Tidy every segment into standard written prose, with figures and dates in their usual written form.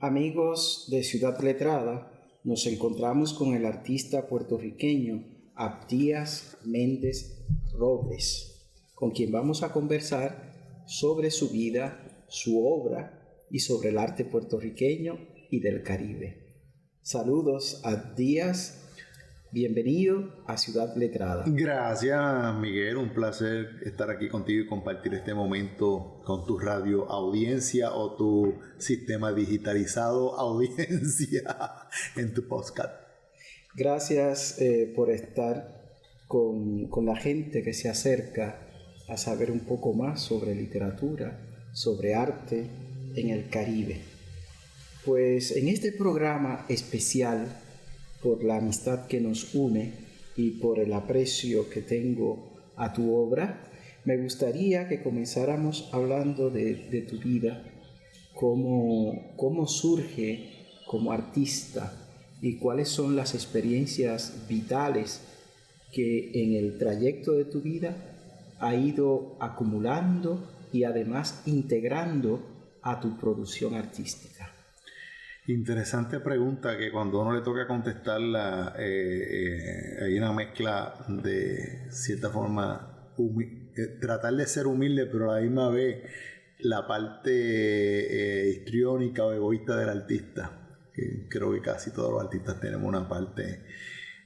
Amigos de Ciudad Letrada, nos encontramos con el artista puertorriqueño Abdías Méndez Robles, con quien vamos a conversar sobre su vida, su obra y sobre el arte puertorriqueño y del Caribe. Saludos, Abdías. Bienvenido a Ciudad Letrada. Gracias, Miguel. Un placer estar aquí contigo y compartir este momento con tu radio audiencia o tu sistema digitalizado audiencia en tu podcast. Gracias por estar con la gente que se acerca a saber un poco más sobre literatura, sobre arte en el Caribe. Pues en este programa especial, por la amistad que nos une y por el aprecio que tengo a tu obra, me gustaría que comenzáramos hablando de tu vida, cómo surge como artista y cuáles son las experiencias vitales que en el trayecto de tu vida ha ido acumulando y además integrando a tu producción artística. Interesante pregunta que cuando uno le toca contestarla hay una mezcla de cierta forma tratar de ser humilde, pero a la misma vez la parte histriónica o egoísta del artista, que creo que casi todos los artistas tenemos una parte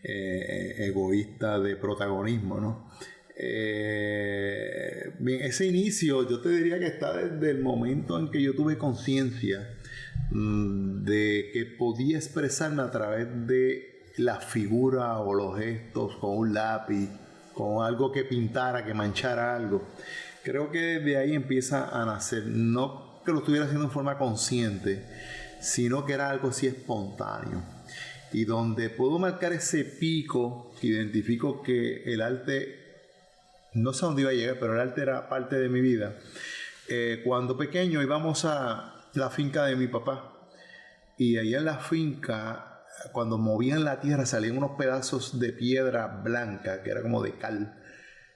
egoísta de protagonismo, ¿no? Bien, ese inicio yo te diría que está desde el momento en que yo tuve conciencia de que podía expresarme a través de la figura o los gestos, con un lápiz, con algo que pintara, que manchara algo. Creo que desde ahí empieza a nacer, no que lo estuviera haciendo en forma consciente, sino que era algo así espontáneo. Y donde puedo marcar ese pico, que identifico que el arte, no sé a dónde iba a llegar, pero el arte era parte de mi vida. Cuando pequeño íbamos a la finca de mi papá, y allá en la finca, cuando movían la tierra, salían unos pedazos de piedra blanca, que era como de cal,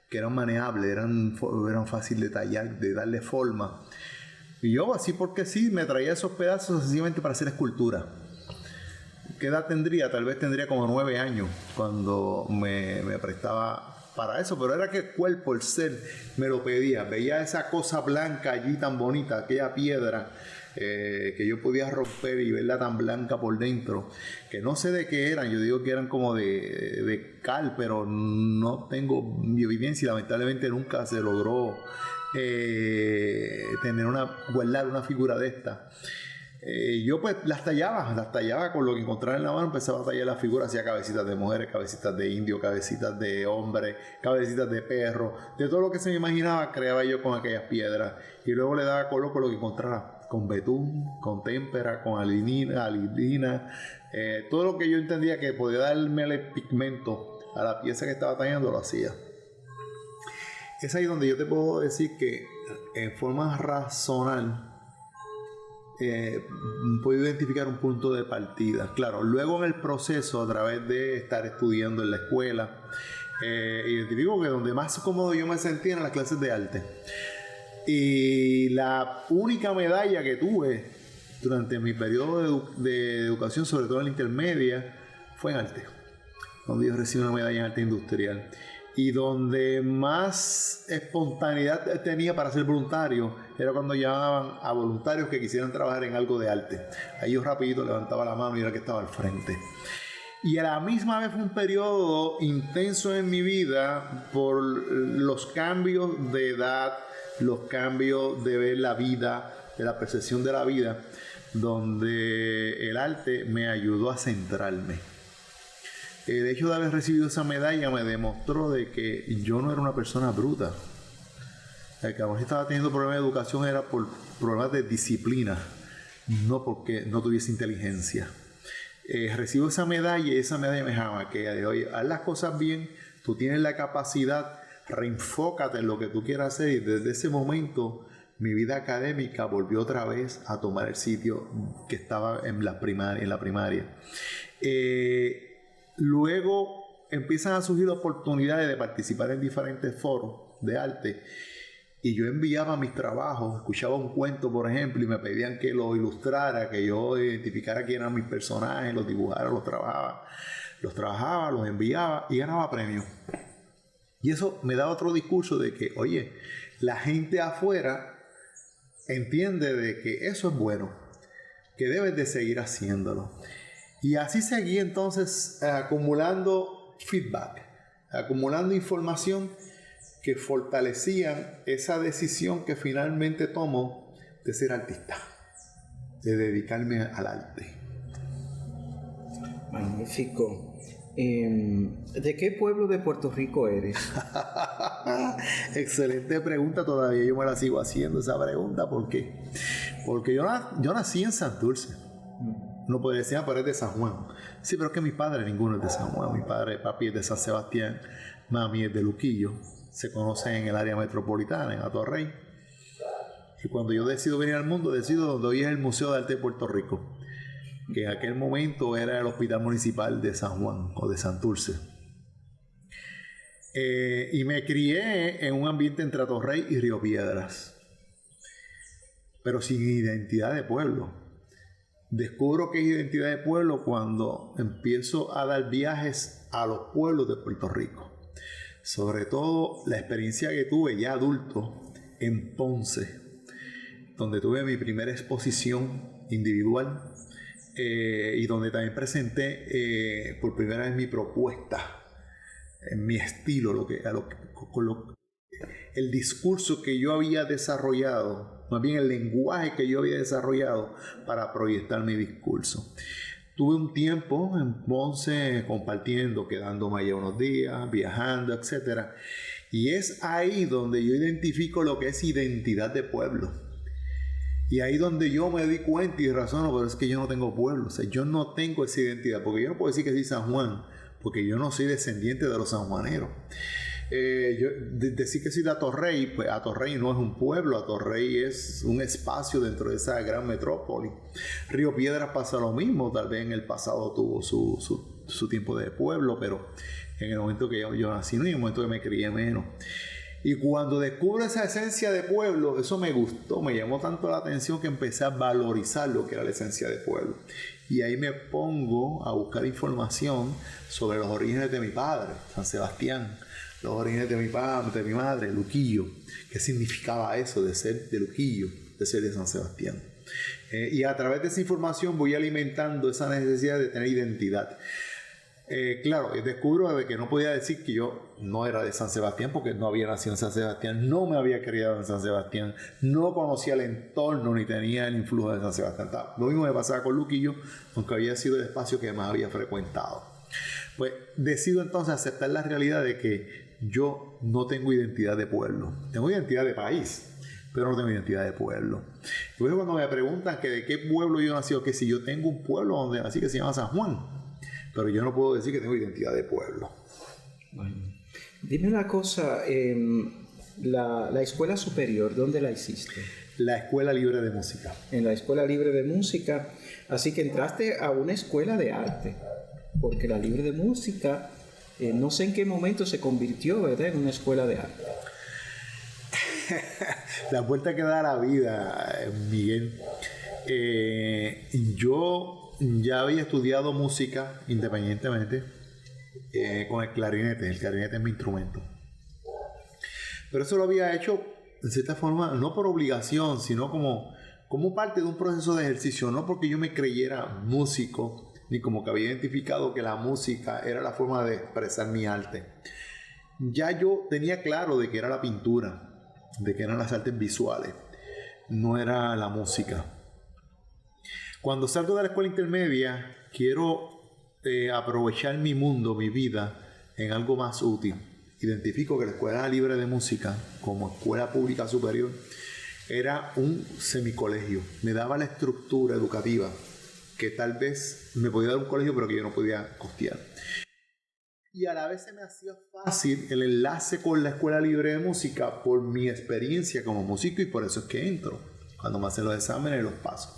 que eran maneables, eran fáciles de tallar, de darle forma. Y yo, así porque sí, me traía esos pedazos sencillamente para hacer escultura. ¿Qué edad tendría? Tal vez tendría como 9 años cuando me prestaba para eso, pero era que el cuerpo, el ser, me lo pedía. Veía esa cosa blanca allí tan bonita, aquella piedra que yo podía romper y verla tan blanca por dentro, que no sé de qué eran. Yo digo que eran como de cal, pero no tengo evidencia y lamentablemente nunca se logró guardar una figura de esta. Yo pues las tallaba con lo que encontraba en la mano. Empezaba a tallar las figuras, hacía cabecitas de mujeres, cabecitas de indio, cabecitas de hombres, cabecitas de perro, de todo lo que se me imaginaba creaba yo con aquellas piedras, y luego le daba color con lo que encontrara, con betún, con témpera, con alidina, todo lo que yo entendía que podía darme el pigmento a la pieza que estaba tallando, lo hacía. Es ahí donde yo te puedo decir que en forma razonal puedo identificar un punto de partida. Claro, luego en el proceso, a través de estar estudiando en la escuela, identifico que donde más cómodo yo me sentía en las clases de arte. Y la única medalla que tuve durante mi periodo de educación, sobre todo en la intermedia, fue en arte, donde yo recibí una medalla en arte industrial. Y donde más espontaneidad tenía para ser voluntario era cuando llamaban a voluntarios que quisieran trabajar en algo de arte. Ahí yo rapidito levantaba la mano y era el que estaba al frente. Y a la misma vez fue un periodo intenso en mi vida por los cambios de edad, los cambios de ver la vida, de la percepción de la vida, donde el arte me ayudó a centrarme. El hecho de haber recibido esa medalla me demostró de que yo no era una persona bruta. El que a lo mejor estaba teniendo problemas de educación era por problemas de disciplina, no porque no tuviese inteligencia. Recibo esa medalla y esa medalla me llama que oye, haz las cosas bien, tú tienes la capacidad, reenfócate en lo que tú quieras hacer. Y desde ese momento mi vida académica volvió otra vez a tomar el sitio que estaba en la primaria. Luego empiezan a surgir oportunidades de participar en diferentes foros de arte y yo enviaba mis trabajos, escuchaba un cuento, por ejemplo, y me pedían que lo ilustrara, que yo identificara quién eran mis personajes, los dibujara, los trabajaba, los enviaba y ganaba premios. Y eso me da otro discurso de que, oye, la gente afuera entiende de que eso es bueno, que debes de seguir haciéndolo. Y así seguí entonces acumulando feedback, acumulando información que fortalecían esa decisión que finalmente tomo de ser artista, de dedicarme al arte. Magnífico. ¿De qué pueblo de Puerto Rico eres? Excelente pregunta, todavía yo me la sigo haciendo esa pregunta. ¿Por qué? Porque yo nací en Santurce. No podría decir, pero es de San Juan. Sí, pero es que mi padre ninguno es de San Juan. Mi padre, papi es de San Sebastián, mami es de Luquillo. Se conocen en el área metropolitana, en Atorrey. Y cuando yo decido venir al mundo, decido donde hoy es el Museo de Arte de Puerto Rico, que en aquel momento era el Hospital Municipal de San Juan o de Santurce. Y me crié en un ambiente entre Atorrey y Río Piedras, pero sin identidad de pueblo. Descubro que es identidad de pueblo cuando empiezo a dar viajes a los pueblos de Puerto Rico. Sobre todo la experiencia que tuve ya adulto en Ponce, donde tuve mi primera exposición individual y donde también presenté por primera vez mi propuesta, en mi estilo, el discurso que yo había desarrollado, más bien el lenguaje que yo había desarrollado para proyectar mi discurso. Tuve un tiempo en Ponce compartiendo, quedándome allá unos días, viajando, etc. Y es ahí donde yo identifico lo que es identidad de pueblo. Y ahí donde yo me di cuenta y razono, pero es que yo no tengo pueblo. O sea, yo no tengo esa identidad. Porque yo no puedo decir que soy San Juan, porque yo no soy descendiente de los sanjuaneros. Decir que soy de Atorrey, pues Atorrey no es un pueblo, Atorrey es un espacio dentro de esa gran metrópoli. Río Piedras pasa lo mismo, tal vez en el pasado tuvo su tiempo de pueblo, pero en el momento que yo nací, no, en el momento que me crié menos. Y cuando descubro esa esencia de pueblo, eso me gustó, me llamó tanto la atención que empecé a valorizar lo que era la esencia de pueblo. Y ahí me pongo a buscar información sobre los orígenes de mi padre, San Sebastián, los orígenes de mi padre, de mi madre, Luquillo. ¿Qué significaba eso de ser de Luquillo, de ser de San Sebastián? Y a través de esa información voy alimentando esa necesidad de tener identidad. Claro, descubro de que no podía decir que yo no era de San Sebastián porque no había nacido en San Sebastián, no me había criado en San Sebastián, no conocía el entorno ni tenía el influjo de San Sebastián. Lo mismo me pasaba con Luquillo, aunque había sido el espacio que más había frecuentado. Pues decido entonces aceptar la realidad de que yo no tengo identidad de pueblo, tengo identidad de país, pero no tengo identidad de pueblo. Y luego cuando me preguntan que de qué pueblo yo nací, o que si yo tengo un pueblo donde nací que se llama San Juan, pero yo no puedo decir que tengo identidad de pueblo. Bueno, dime una cosa, la escuela superior, ¿dónde la hiciste? La Escuela Libre de Música. En la Escuela Libre de Música, así que entraste a una escuela de arte, porque la Libre de Música, no sé en qué momento se convirtió, ¿verdad?, en una escuela de arte. La vuelta que da la vida, Miguel. Yo ya había estudiado música independientemente con el clarinete. El clarinete es mi instrumento. Pero eso lo había hecho, de cierta forma, no por obligación, sino como parte de un proceso de ejercicio. No porque yo me creyera músico, ni como que había identificado que la música era la forma de expresar mi arte. Ya yo tenía claro de que era la pintura, de que eran las artes visuales, no era la música. Cuando salgo de la escuela intermedia, quiero aprovechar mi mundo, mi vida, en algo más útil. Identifico que la Escuela Libre de Música, como escuela pública superior, era un semicolegio. Me daba la estructura educativa que tal vez me podía dar un colegio, pero que yo no podía costear. Y a la vez se me hacía fácil el enlace con la Escuela Libre de Música por mi experiencia como músico, y por eso es que entro. Cuando me hacen los exámenes, los paso.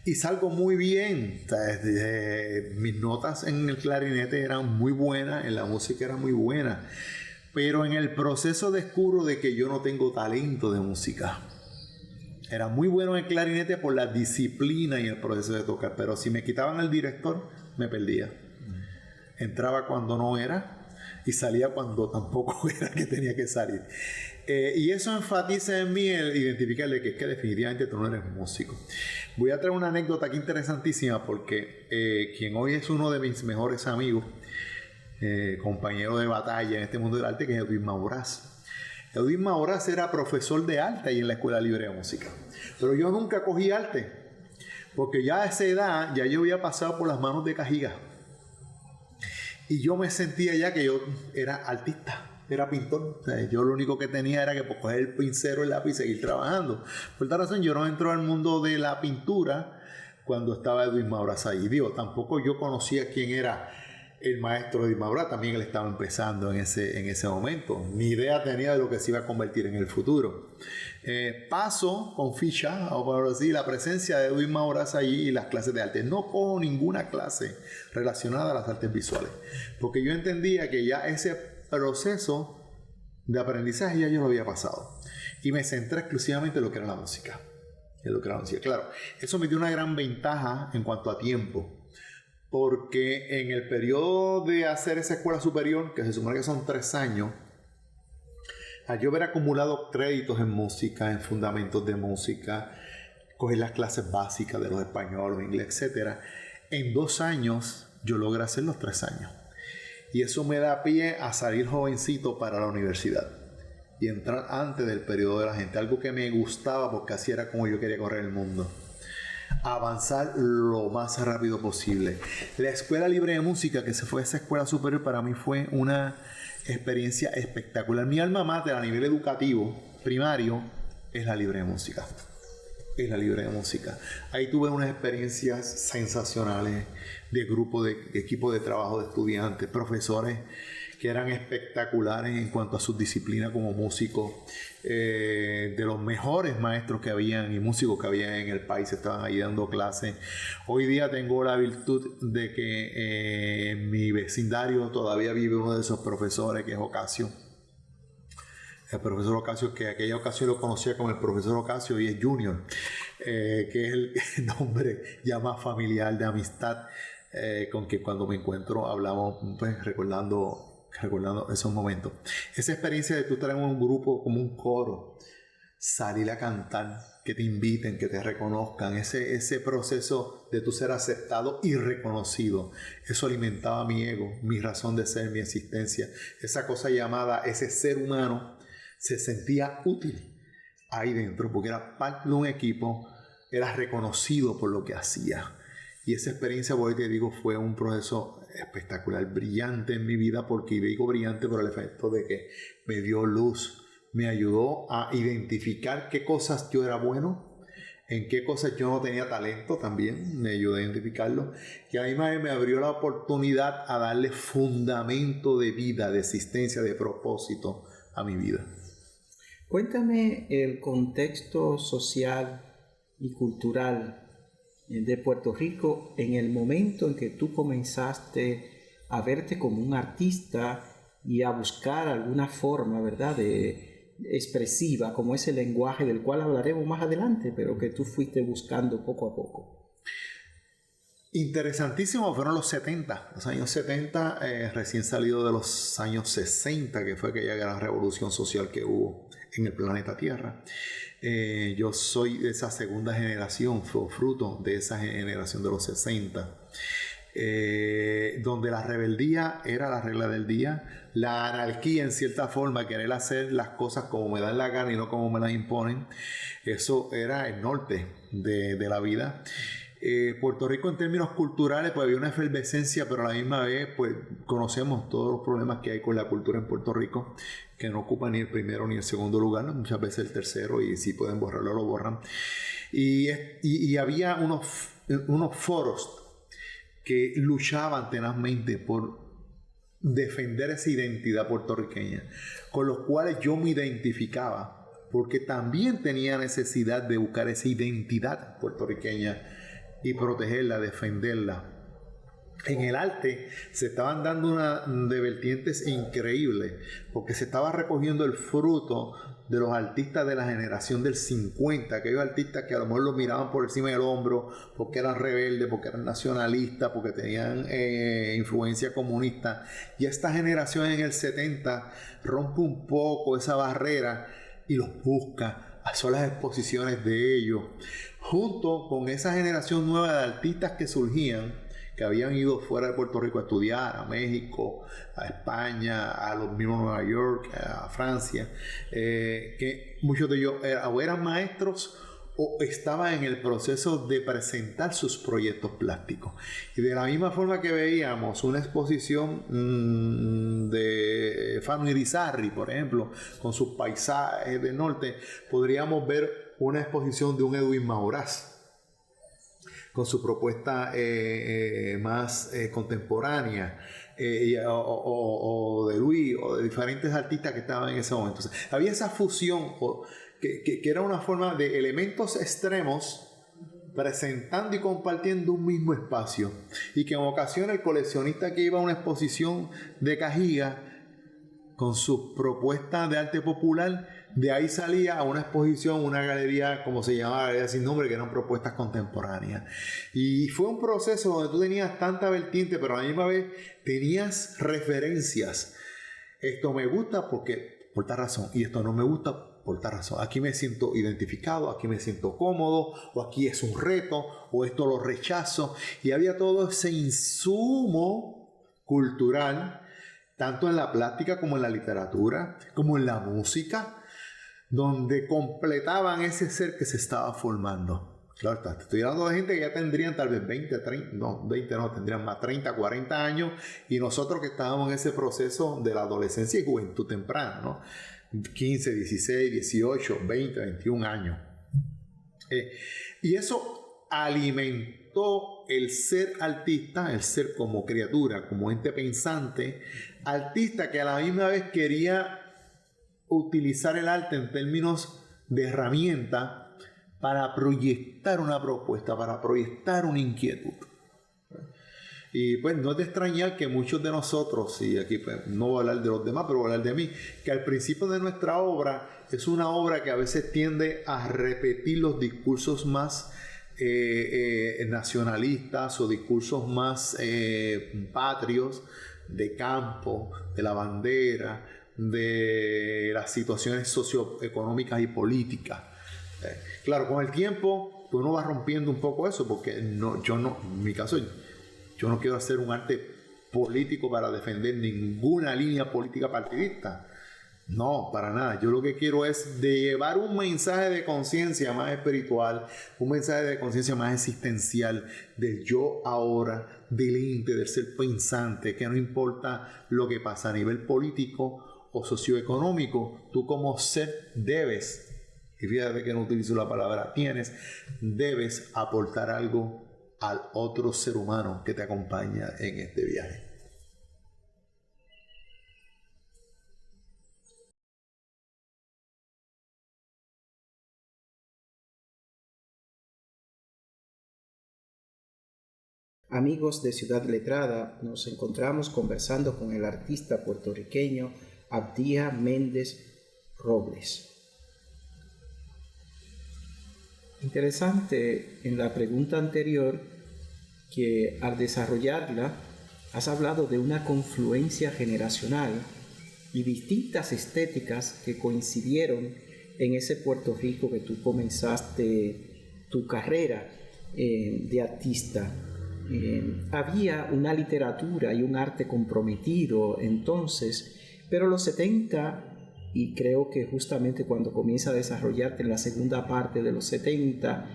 Y salgo muy bien. O sea, mis notas en el clarinete eran muy buenas, en la música era muy buena. Pero en el proceso descubro de que yo no tengo talento de música. Era muy bueno en el clarinete por la disciplina y el proceso de tocar, pero si me quitaban el director, me perdía. Entraba cuando no era y salía cuando tampoco era que tenía que salir. Y eso enfatiza en mí el identificarle que es que definitivamente tú no eres músico. Voy a traer una anécdota aquí interesantísima porque quien hoy es uno de mis mejores amigos, compañero de batalla en este mundo del arte, que es Edwin Mauraz. Edwin Mauraz era profesor de arte ahí en la Escuela Libre de Música. Pero yo nunca cogí arte, porque ya a esa edad ya yo había pasado por las manos de Cajiga. Y yo me sentía ya que yo era artista, era pintor. O sea, yo lo único que tenía era que coger el pincel, el lápiz y seguir trabajando. Por tal razón yo no entro al mundo de la pintura cuando estaba Edwin Mauraz ahí. Digo, tampoco yo conocía quién era el maestro Edwin Mauraz, también él estaba empezando en ese momento. Ni idea tenía de lo que se iba a convertir en el futuro. Paso con ficha, o por decir, la presencia de Edwin Mauraz allí y las clases de arte. No cojo ninguna clase relacionada a las artes visuales, porque yo entendía que ya ese proceso de aprendizaje ya yo lo había pasado. Y me centré exclusivamente en lo que era la música. Claro, eso me dio una gran ventaja en cuanto a tiempo. Porque en el periodo de hacer esa escuela superior, que se supone que son 3 años, al yo haber acumulado créditos en música, en fundamentos de música, coger las clases básicas de los españoles, inglés, etc., en 2 años yo logré hacer los 3 años. Y eso me da pie a salir jovencito para la universidad y entrar antes del periodo de la gente, algo que me gustaba porque así era como yo quería correr el mundo. Avanzar lo más rápido posible. La Escuela Libre de Música, que se fue a esa escuela superior, para mí fue una experiencia espectacular. Mi alma mater a nivel educativo primario es la Libre de Música. Ahí tuve unas experiencias sensacionales de grupo, de equipo de trabajo de estudiantes, profesores que eran espectaculares en cuanto a sus disciplinas como músicos. De los mejores maestros que habían y músicos que había en el país estaban ahí dando clases. Hoy día tengo la virtud de que en mi vecindario todavía vive uno de esos profesores, que es Ocasio. El profesor Ocasio, que aquella ocasión lo conocía como el profesor Ocasio y es Junior, que es el nombre ya más familiar de amistad, con que cuando me encuentro hablamos, pues, recordando esos momentos. Esa experiencia de tú estar en un grupo como un coro, salir a cantar, que te inviten, que te reconozcan, ese proceso de tú ser aceptado y reconocido, eso alimentaba mi ego, mi razón de ser, mi existencia. Esa cosa llamada ese ser humano se sentía útil ahí dentro porque era parte de un equipo, era reconocido por lo que hacía. Y esa experiencia, voy te digo, fue un proceso espectacular, brillante en mi vida, porque digo brillante por el efecto de que me dio luz, me ayudó a identificar qué cosas yo era bueno, en qué cosas yo no tenía talento también, me ayudó a identificarlo, y además me abrió la oportunidad a darle fundamento de vida, de existencia, de propósito a mi vida. Cuéntame el contexto social y cultural de Puerto Rico en el momento en que tú comenzaste a verte como un artista y a buscar alguna forma, ¿verdad?, expresiva, como ese lenguaje del cual hablaremos más adelante, pero que tú fuiste buscando poco a poco. Interesantísimo fueron los 70, los años 70, recién salido de los años 60, que fue aquella gran revolución social que hubo en el planeta Tierra. Yo soy de esa segunda generación, fruto de esa generación de los 60, donde la rebeldía era la regla del día, la anarquía en cierta forma, querer hacer las cosas como me dan la gana y no como me las imponen, eso era el norte de la vida. Puerto Rico en términos culturales pues había una efervescencia, pero a la misma vez pues conocemos todos los problemas que hay con la cultura en Puerto Rico, que no ocupa ni el primero ni el segundo lugar, ¿no? Muchas veces el tercero, y si pueden borrarlo lo borran. Y había unos foros que luchaban tenazmente por defender esa identidad puertorriqueña, con los cuales yo me identificaba, porque también tenía necesidad de buscar esa identidad puertorriqueña y protegerla, defenderla. en el arte se estaban dando una de vertientes increíbles, porque se estaba recogiendo el fruto de los artistas de la generación del 50, aquellos artistas que a lo mejor los miraban por encima del hombro porque eran rebeldes, porque eran nacionalistas, porque tenían influencia comunista. Y esta generación en el 70 rompe un poco esa barrera y los busca. Son las exposiciones de ellos, junto con esa generación nueva de artistas que surgían, que habían ido fuera de Puerto Rico a estudiar, a México, a España, a los mismos Nueva York, a Francia, que muchos de ellos o eran maestros o estaban en el proceso de presentar sus proyectos plásticos. Y de la misma forma que veíamos una exposición de Fano Irizarry, por ejemplo, con sus paisajes del norte, podríamos ver una exposición de un Edwin Mauraz, con su propuesta más contemporánea, o de Luis, o de diferentes artistas que estaban en ese momento. O sea, había esa fusión que era una forma de elementos extremos presentando y compartiendo un mismo espacio, y que en ocasiones el coleccionista que iba a una exposición de Cajiga con su propuesta de arte popular, de ahí salía a una exposición, una galería, como se llamaba, galería sin nombre, que eran propuestas contemporáneas. Y fue un proceso donde tú tenías tanta vertiente, pero a la misma vez tenías referencias. Esto me gusta porque por tal razón, y esto no me gusta por tal razón. Aquí me siento identificado, aquí me siento cómodo, o aquí es un reto, o esto lo rechazo. Y había todo ese insumo cultural, tanto en la plástica como en la literatura, como en la música, donde completaban ese ser que se estaba formando. Claro, te estoy hablando de gente que ya tendrían tal vez 20, 30, no, 20 no, tendrían más 30, 40 años, y nosotros que estábamos en ese proceso de la adolescencia y juventud temprana, ¿no? 15, 16, 18, 20, 21 años. Y eso alimentó el ser artista, el ser como criatura, como ente pensante, artista que a la misma vez quería utilizar el arte en términos de herramienta para proyectar una propuesta, para proyectar una inquietud. Y pues no es de extrañar que muchos de nosotros, y aquí pues, no voy a hablar de los demás, pero voy a hablar de mí, que al principio de nuestra obra es una obra que a veces tiende a repetir los discursos más nacionalistas o discursos más patrios, de campo, de la bandera, de las situaciones socioeconómicas y políticas. Claro, con el tiempo uno va rompiendo un poco eso, porque en mi caso, yo no quiero hacer un arte político para defender ninguna línea política partidista. No, para nada. Yo lo que quiero es de llevar un mensaje de conciencia más espiritual, un mensaje de conciencia más existencial, del yo ahora, del ente, del ser pensante, que no importa lo que pasa a nivel político o socioeconómico, tú como ser debes, y fíjate que no utilizo la palabra debes aportar algo al otro ser humano que te acompaña en este viaje. Amigos de Ciudad Letrada, nos encontramos conversando con el artista puertorriqueño Abdía Méndez Robles. Interesante en la pregunta anterior que al desarrollarla has hablado de una confluencia generacional y distintas estéticas que coincidieron en ese Puerto Rico que tú comenzaste tu carrera de artista. Había una literatura y un arte comprometido entonces, pero los 70, y creo que justamente cuando comienza a desarrollarte en la segunda parte de los 70,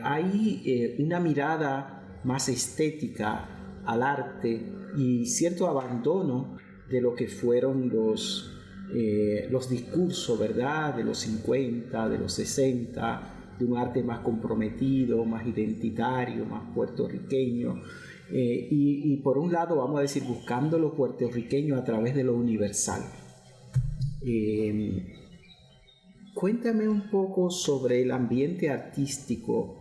hay una mirada más estética al arte y cierto abandono de lo que fueron los discursos, ¿verdad?, de los 50, de los 60, de un arte más comprometido, más identitario, más puertorriqueño, y por un lado, vamos a decir, buscando lo puertorriqueño a través de lo universal. Cuéntame un poco sobre el ambiente artístico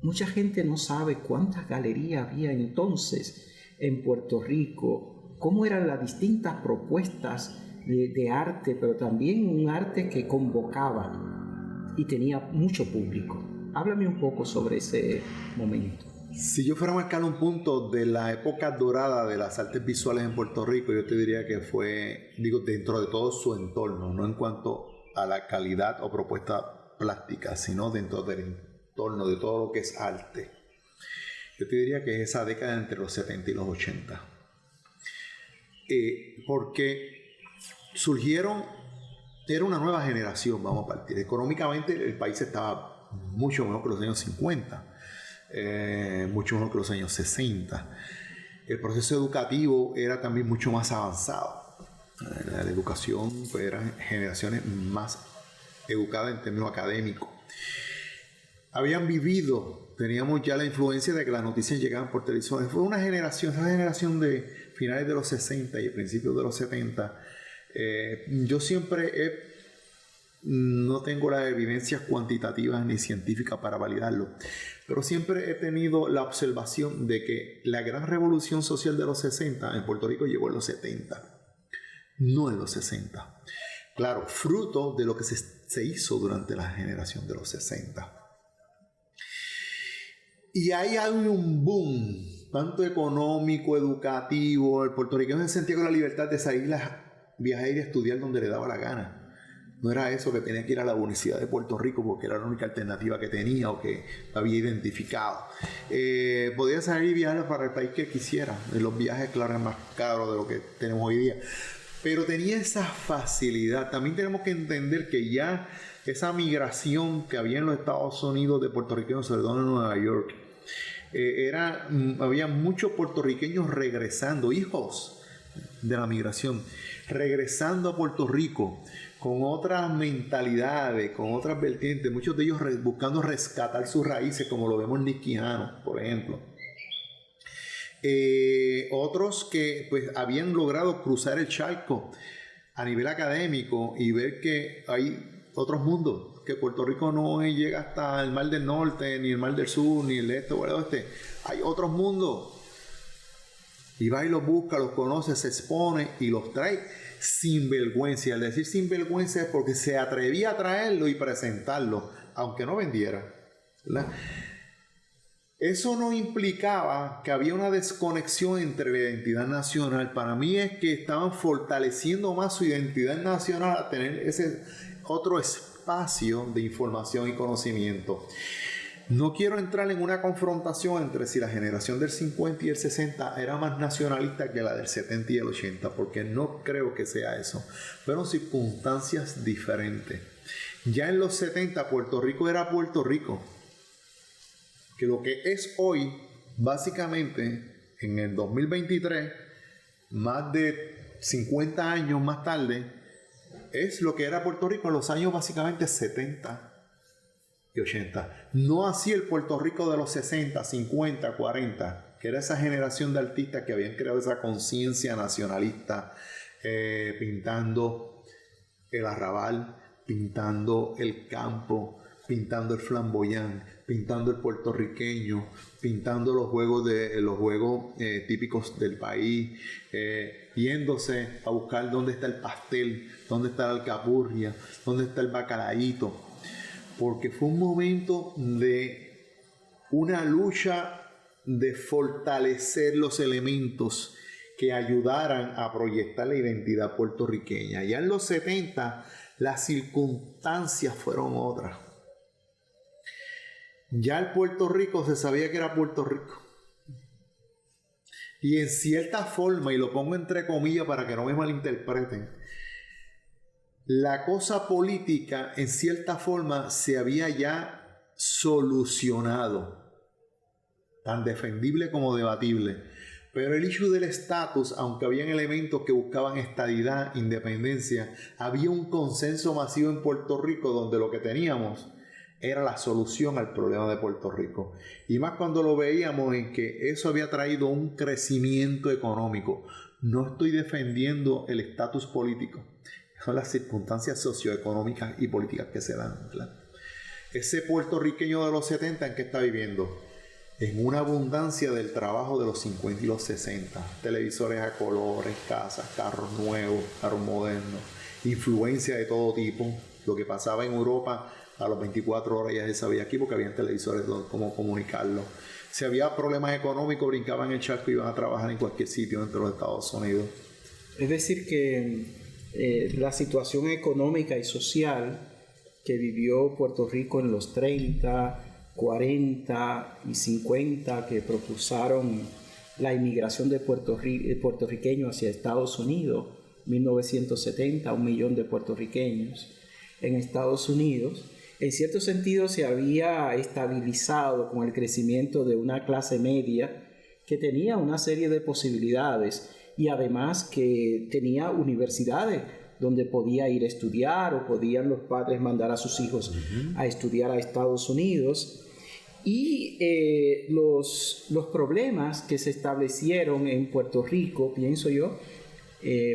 Mucha gente no sabe cuántas galerías había entonces en Puerto Rico, cómo eran las distintas propuestas de arte, pero también un arte que convocaba y tenía mucho público. Háblame un poco sobre ese momento. Si yo fuera a marcar un punto de la época dorada de las artes visuales en Puerto Rico, yo te diría que fue, dentro de todo su entorno, no en cuanto a la calidad o propuesta plástica, sino dentro del entorno de todo lo que es arte. Yo te diría que es esa década entre los 70 y los 80. Porque surgieron, era una nueva generación, vamos a partir. Económicamente el país estaba mucho mejor que los años 50. Mucho mejor que los años 60. El proceso educativo era también mucho más avanzado. La educación, pues, eran generaciones más educadas en términos académicos. Habían vivido, teníamos ya la influencia de que las noticias llegaban por televisión. Fue una generación, esa generación de finales de los 60 y principios de los 70. Yo siempre no tengo las evidencias cuantitativas ni científicas para validarlo, pero siempre he tenido la observación de que la gran revolución social de los 60 en Puerto Rico llegó en los 70, no en los 60. Claro, fruto de lo que se hizo durante la generación de los 60. Y ahí hay un boom, tanto económico, educativo. El puertorriqueño sentía con la libertad de salir, viajar y estudiar donde le daba la gana. No era eso que tenía que ir a la Universidad de Puerto Rico porque era la única alternativa que tenía o que había identificado. Podía salir y viajar para el país que quisiera. Los viajes, claro, eran más caros de lo que tenemos hoy día. Pero tenía esa facilidad. También tenemos que entender que ya esa migración que había en los Estados Unidos de puertorriqueños, sobre todo en Nueva York, había muchos puertorriqueños regresando, hijos de la migración, regresando a Puerto Rico con otras mentalidades, con otras vertientes, muchos de ellos buscando rescatar sus raíces, como lo vemos en Nick Quijano, por ejemplo. Otros que pues habían logrado cruzar el charco a nivel académico y ver que hay otros mundos, que Puerto Rico no llega hasta el Mar del Norte, ni el Mar del Sur, ni el Este o el Oeste. Hay otros mundos. Y va y los busca, los conoce, se expone y los trae sin vergüenza. Y al decir sin vergüenza es porque se atrevía a traerlo y presentarlo, aunque no vendiera, ¿verdad? Eso no implicaba que había una desconexión entre la identidad nacional. Para mí es que estaban fortaleciendo más su identidad nacional a tener ese otro espacio de información y conocimiento. No quiero entrar en una confrontación entre si la generación del 50 y el 60 era más nacionalista que la del 70 y el 80, porque no creo que sea eso. Fueron circunstancias diferentes. Ya en los 70 Puerto Rico era Puerto Rico. Que lo que es hoy, básicamente, en el 2023, más de 50 años más tarde, es lo que era Puerto Rico en los años básicamente 70 y 80. No así el Puerto Rico de los 60, 50, 40, que era esa generación de artistas que habían creado esa conciencia nacionalista, pintando el arrabal, pintando el campo, pintando el flamboyán, pintando el puertorriqueño, pintando los juegos típicos del país, yéndose a buscar dónde está el pastel, dónde está la alcapurria, dónde está el bacalaíto, porque fue un momento de una lucha de fortalecer los elementos que ayudaran a proyectar la identidad puertorriqueña. Ya en los 70 las circunstancias fueron otras. Ya el Puerto Rico se sabía que era Puerto Rico. Y en cierta forma, y lo pongo entre comillas para que no me malinterpreten, la cosa política en cierta forma se había ya solucionado, tan defendible como debatible. Pero el issue del estatus, aunque habían elementos que buscaban estadidad, independencia, había un consenso masivo en Puerto Rico donde lo que teníamos era la solución al problema de Puerto Rico. Y más cuando lo veíamos en que eso había traído un crecimiento económico. No estoy defendiendo el estatus político. Son las circunstancias socioeconómicas y políticas que se dan, ¿verdad? Ese puertorriqueño de los 70, ¿en qué está viviendo? En una abundancia del trabajo de los 50 y los 60. Televisores a colores, casas, carros nuevos, carros modernos, influencia de todo tipo. Lo que pasaba en Europa a las 24 horas ya se sabía aquí porque había televisores cómo comunicarlo. Si había problemas económicos, brincaban el charco y iban a trabajar en cualquier sitio dentro de los Estados Unidos. Es decir que la situación económica y social que vivió Puerto Rico en los 30, 40 y 50, que propulsaron la inmigración de puertorriqueños hacia Estados Unidos, 1970, 1 millón de puertorriqueños en Estados Unidos, en cierto sentido se había estabilizado con el crecimiento de una clase media que tenía una serie de posibilidades y además que tenía universidades donde podía ir a estudiar o podían los padres mandar a sus hijos a estudiar a Estados Unidos. Y los problemas que se establecieron en Puerto Rico, pienso yo,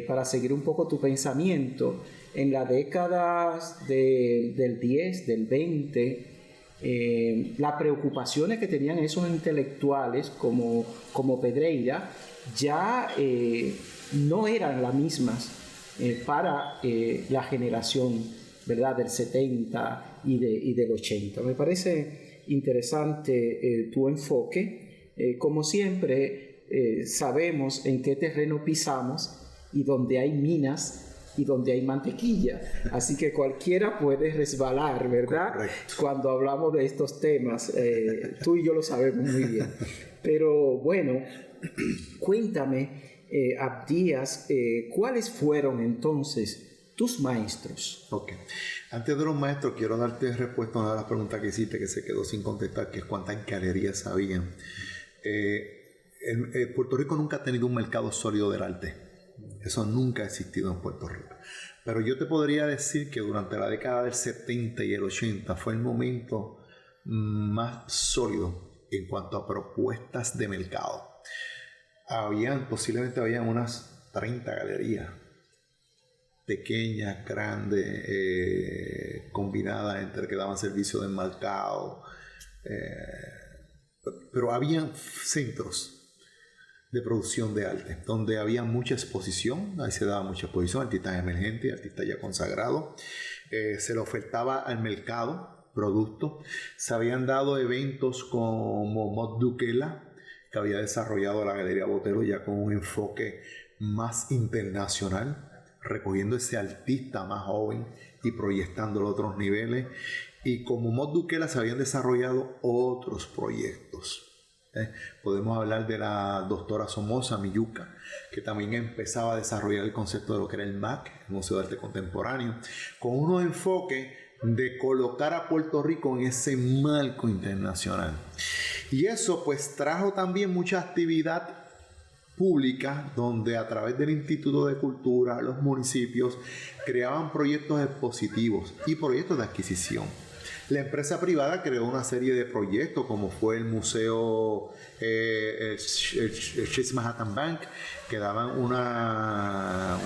para seguir un poco tu pensamiento, en las décadas del 10, del 20, las preocupaciones que tenían esos intelectuales como Pedreira ya no eran las mismas para la generación, ¿verdad?, del 70 y del 80. Me parece interesante tu enfoque. Como siempre, sabemos en qué terreno pisamos y donde hay minas y donde hay mantequilla. Así que cualquiera puede resbalar, ¿verdad? Correcto. Cuando hablamos de estos temas, tú y yo lo sabemos muy bien. Pero bueno, cuéntame, Abdías, ¿cuáles fueron entonces tus maestros? Ok. Antes de los maestros, quiero darte respuesta a una de las preguntas que hiciste que se quedó sin contestar, que es cuántas galerías habían. Puerto Rico nunca ha tenido un mercado sólido del arte. Eso nunca ha existido en Puerto Rico. Pero yo te podría decir que durante la década del 70 y el 80 fue el momento más sólido en cuanto a propuestas de mercado. Posiblemente habían unas 30 galerías, pequeñas, grandes, combinadas entre que daban servicio de enmarcado, pero habían centros de producción de arte, donde había mucha exposición. Ahí se daba mucha exposición, artistas emergentes, artistas ya consagrados. Se le ofertaba al mercado productos. Se habían dado eventos como Mott Duquela, que había desarrollado la Galería Botero ya con un enfoque más internacional, recogiendo ese artista más joven y proyectándolo a otros niveles. Y como Mott Duquela se habían desarrollado otros proyectos. Podemos hablar de la doctora Somoza Miyuka, que también empezaba a desarrollar el concepto de lo que era el MAC, el Museo de Arte Contemporáneo, con unos enfoques de colocar a Puerto Rico en ese marco internacional. Y eso pues trajo también mucha actividad pública, donde a través del Instituto de Cultura, los municipios creaban proyectos expositivos y proyectos de adquisición. La empresa privada creó una serie de proyectos, como fue el museo, el Chase Manhattan Bank, que daban unas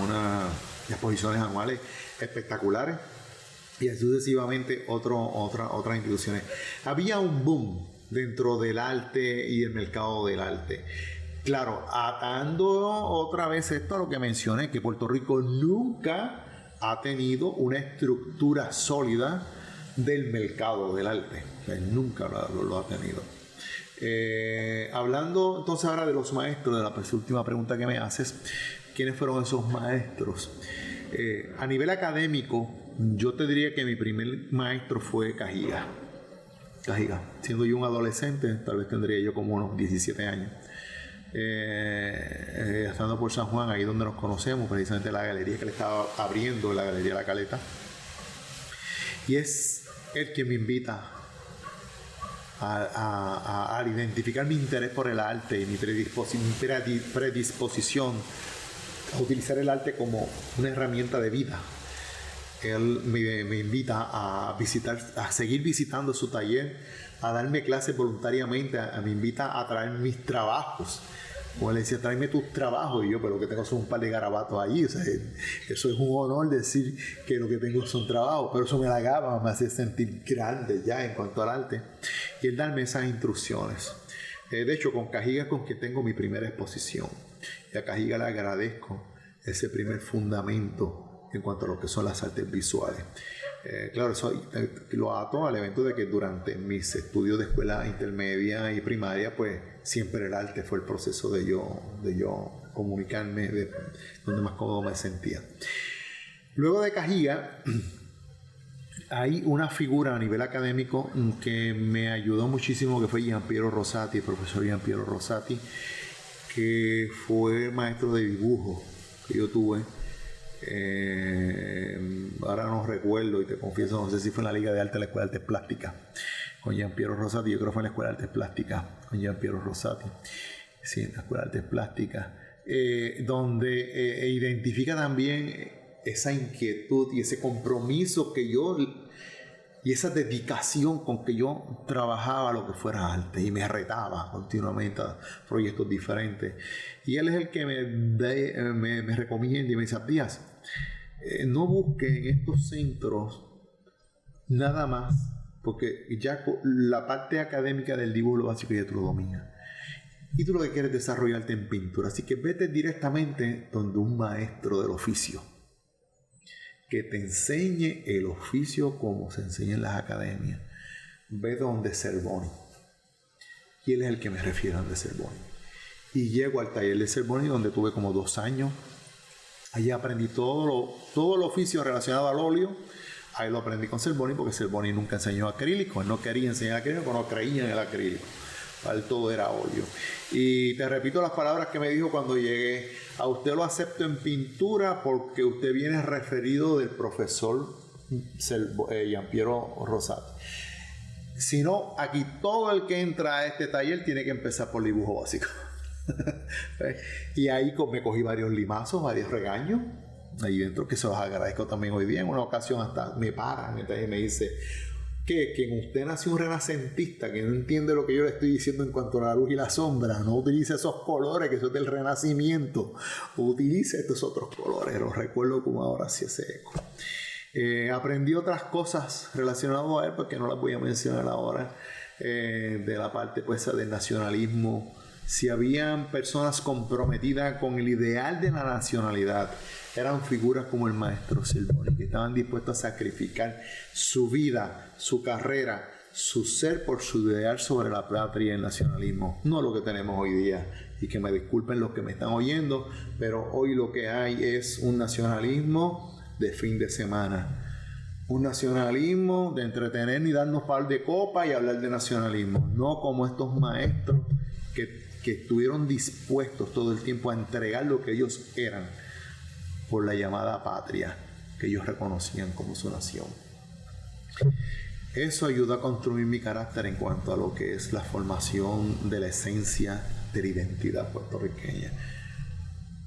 exposiciones anuales espectaculares, y así sucesivamente otras instituciones. Había un boom dentro del arte y el mercado del arte. Claro, atando otra vez esto a lo que mencioné, que Puerto Rico nunca ha tenido una estructura sólida del mercado del arte. Nunca lo ha tenido. Hablando entonces ahora de los maestros, de la última pregunta que me haces, ¿quiénes fueron esos maestros? A nivel académico, yo te diría que mi primer maestro fue Cajiga. Siendo yo un adolescente, tal vez tendría yo como unos 17 años. Estando por San Juan, ahí donde nos conocemos, precisamente la galería que le estaba abriendo, la Galería La Caleta. Y es el que me invita a identificar mi interés por el arte y mi predisposición a utilizar el arte como una herramienta de vida. Él me invita a seguir visitando su taller, a darme clases voluntariamente, me invita a traer mis trabajos Como él decía, tráeme tus trabajos. Y yo, pero lo que tengo son un par de garabatos allí. O sea, eso es un honor decir que lo que tengo son trabajos. Pero eso me halagaba, me hacía sentir grande ya en cuanto al arte. Y él darme esas instrucciones. De hecho, con Cajiga es con que tengo mi primera exposición. Y a Cajiga le agradezco ese primer fundamento en cuanto a lo que son las artes visuales. Claro, eso lo ato al evento de que durante mis estudios de escuela intermedia y primaria, pues siempre el arte fue el proceso de yo comunicarme, de donde más cómodo me sentía. Luego de Cajiga, hay una figura a nivel académico que me ayudó muchísimo, que fue Giampiero Rosati, el profesor Giampiero Rosati, que fue maestro de dibujo que yo tuve. Ahora no recuerdo y te confieso, no sé si fue en la Liga de Arte de la Escuela de Artes Plásticas con Giampiero Rosati. Yo creo que fue en la Escuela de Artes Plásticas con Giampiero Rosati. Sí, en la Escuela de Artes Plásticas, donde identifica también esa inquietud y ese compromiso que yo, y esa dedicación con que yo trabajaba lo que fuera arte y me retaba continuamente a proyectos diferentes. Y él es el que me recomienda y me dice: Díaz, no busque en estos centros nada más, porque ya la parte académica del dibujo, lo básico, ya tú lo dominas. Y tú lo que quieres es desarrollarte en pintura. Así que vete directamente donde un maestro del oficio, que te enseñe el oficio como se enseña en las academias. Ve donde Cervoni. Y él es el que me refiere a donde Cervoni. Y llego al taller de Cervoni, donde tuve como 2 años. Allí aprendí todo el oficio relacionado al óleo. Ahí lo aprendí con Cervoni, porque Cervoni nunca enseñó acrílico. Él no quería enseñar acrílico, no creía en el acrílico. Para él todo era óleo. Y te repito las palabras que me dijo cuando llegué: a usted lo acepto en pintura porque usted viene referido del profesor Giampiero Rosati. Si no, aquí todo el que entra a este taller tiene que empezar por dibujo básico. Y ahí me cogí varios limazos, varios regaños ahí dentro, que se los agradezco también hoy día. En una ocasión hasta me paran y me dice: que usted nació un renacentista, que no entiende lo que yo le estoy diciendo en cuanto a la luz y la sombra. No utilice esos colores, que eso es del Renacimiento. Utilice estos otros colores. Los recuerdo como ahora, sí, ese eco. Aprendí otras cosas relacionadas a él, porque no las voy a mencionar ahora, de la parte pues del nacionalismo. Si habían personas comprometidas con el ideal de la nacionalidad, eran figuras como el maestro Cervoni, que estaban dispuestos a sacrificar su vida, su carrera, su ser por su ideal sobre la patria y el nacionalismo. No lo que tenemos hoy día. Y que me disculpen los que me están oyendo, pero hoy lo que hay es un nacionalismo de fin de semana. Un nacionalismo de entretener y darnos par de copa y hablar de nacionalismo. No como estos maestros que estuvieron dispuestos todo el tiempo a entregar lo que ellos eran por la llamada patria que ellos reconocían como su nación. Eso ayudó a construir mi carácter en cuanto a lo que es la formación de la esencia de la identidad puertorriqueña,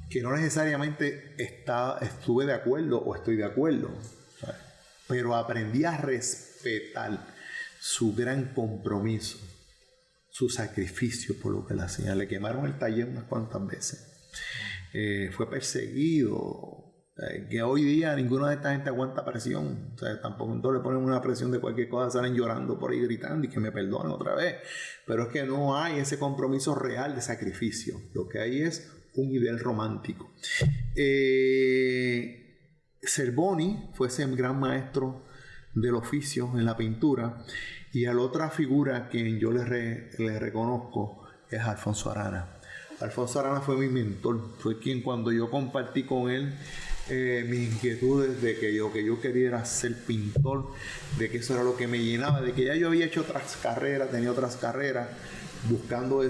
que no necesariamente estuve de acuerdo o estoy de acuerdo, ¿sabes? Pero aprendí a respetar su gran compromiso, su sacrificio por lo que la hacían. Le quemaron el taller unas cuantas veces. Fue perseguido. Que hoy día ninguna de esta gente aguanta presión. O sea, tampoco entonces le ponen una presión de cualquier cosa, salen llorando por ahí gritando y que me perdonen otra vez. Pero es que no hay ese compromiso real de sacrificio. Lo que hay es un ideal romántico. Cervoni fue ese gran maestro del oficio en la pintura. Y a la otra figura que yo le reconozco es Alfonso Arana. Alfonso Arana fue mi mentor. Fue quien, cuando yo compartí con él mis inquietudes de que yo quería era ser pintor, de que eso era lo que me llenaba, de que ya yo había hecho otras carreras, tenía otras carreras, buscando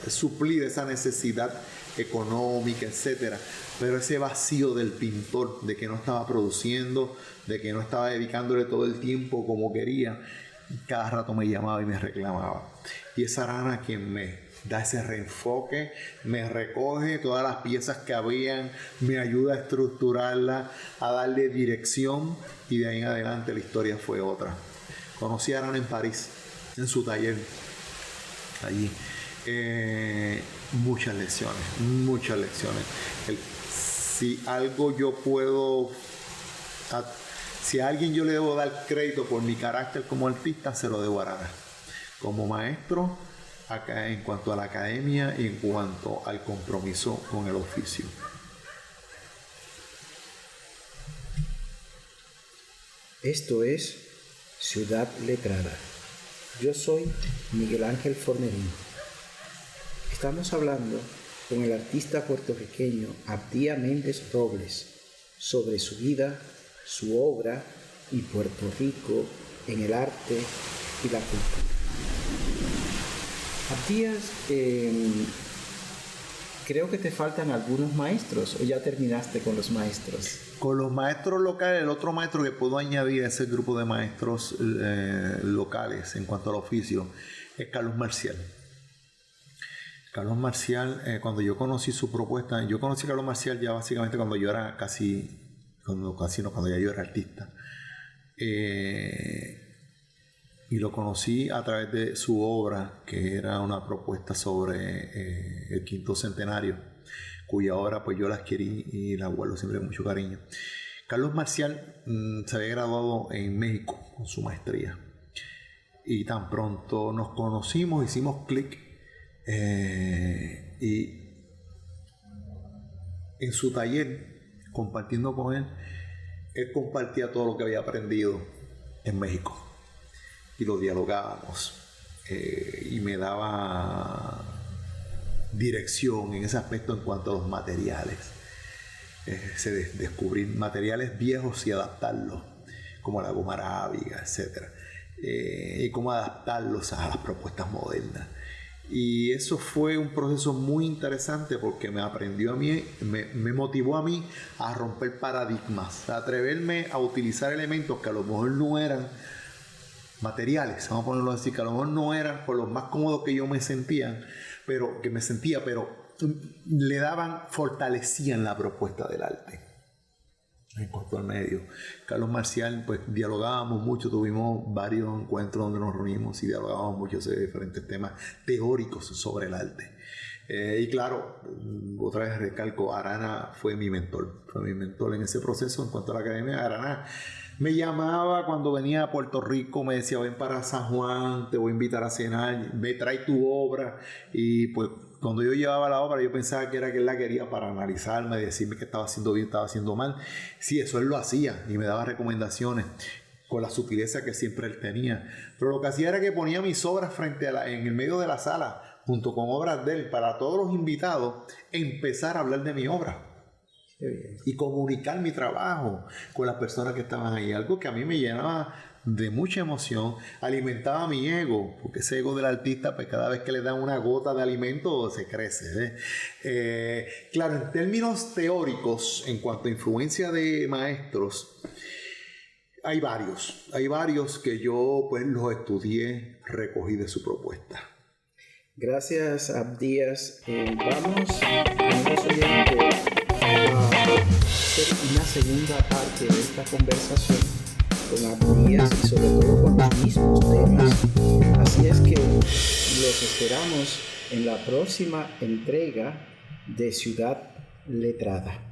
suplir esa necesidad económica, etcétera, pero ese vacío del pintor, de que no estaba produciendo, de que no estaba dedicándole todo el tiempo como quería, cada rato me llamaba y me reclamaba. Y es Arana quien me da ese reenfoque, me recoge todas las piezas que habían, me ayuda a estructurarlas, a darle dirección, y de ahí en adelante la historia fue otra. Conocí a Arana en París, en su taller allí. Muchas lecciones. Si algo yo puedo, si a alguien yo le debo dar crédito por mi carácter como artista, se lo debo a Arana. Como maestro, acá en cuanto a la academia y en cuanto al compromiso con el oficio. Esto es Ciudad Letrada. Yo soy Miguel Ángel Fornerín. Estamos hablando con el artista puertorriqueño Abdía Méndez Robles sobre su vida, su obra y Puerto Rico en el arte y la cultura. Abdías, creo que te faltan algunos maestros, o ya terminaste con los maestros. Con los maestros locales, el otro maestro que puedo añadir a ese grupo de maestros locales en cuanto al oficio es Carlos Marcial. Carlos Marcial, cuando yo conocí su propuesta, yo conocí a Carlos Marcial ya básicamente cuando yo era cuando ya yo era artista. Y lo conocí a través de su obra, que era una propuesta sobre el quinto centenario, cuya obra pues yo la adquirí y la guardo siempre con mucho cariño. Carlos Marcial se había graduado en México con su maestría. Y tan pronto nos conocimos, hicimos clic. Y en su taller, compartiendo con él compartía todo lo que había aprendido en México y lo dialogábamos, y me daba dirección en ese aspecto en cuanto a los materiales, descubrir materiales viejos y adaptarlos, como la goma arábiga, etc., y cómo adaptarlos a las propuestas modernas. Y eso fue un proceso muy interesante porque me motivó a mí a romper paradigmas, a atreverme a utilizar elementos que a lo mejor no eran materiales, vamos a ponerlo así, que a lo mejor no eran por los más cómodos que yo me sentía, pero fortalecían la propuesta del arte. En cuanto al medio, Carlos Marcial, pues dialogábamos mucho, tuvimos varios encuentros donde nos reunimos y dialogábamos mucho sobre diferentes temas teóricos sobre el arte. Y claro, otra vez recalco, Arana fue mi mentor en ese proceso. En cuanto a la academia, Arana me llamaba cuando venía a Puerto Rico, me decía: ven para San Juan, te voy a invitar a cenar, ve, trae tu obra. Y pues cuando yo llevaba la obra, yo pensaba que era que él la quería para analizarme, decirme que estaba haciendo bien, estaba haciendo mal. Sí, eso él lo hacía y me daba recomendaciones con la sutileza que siempre él tenía. Pero lo que hacía era que ponía mis obras en el medio de la sala, junto con obras de él, para todos los invitados, empezar a hablar de mi obra y comunicar mi trabajo con las personas que estaban ahí. Algo que a mí me llenaba de mucha emoción, alimentaba mi ego, porque ese ego del artista, pues cada vez que le dan una gota de alimento se crece, claro, en términos teóricos, en cuanto a influencia de maestros, hay varios que yo pues los estudié, recogí de su propuesta. Gracias, Abdías. Vamos, amigos oyentes, a hacer una segunda parte de esta conversación con Abdías y sobre todo con los mismos temas. Así es que los esperamos en la próxima entrega de Ciudad Letrada.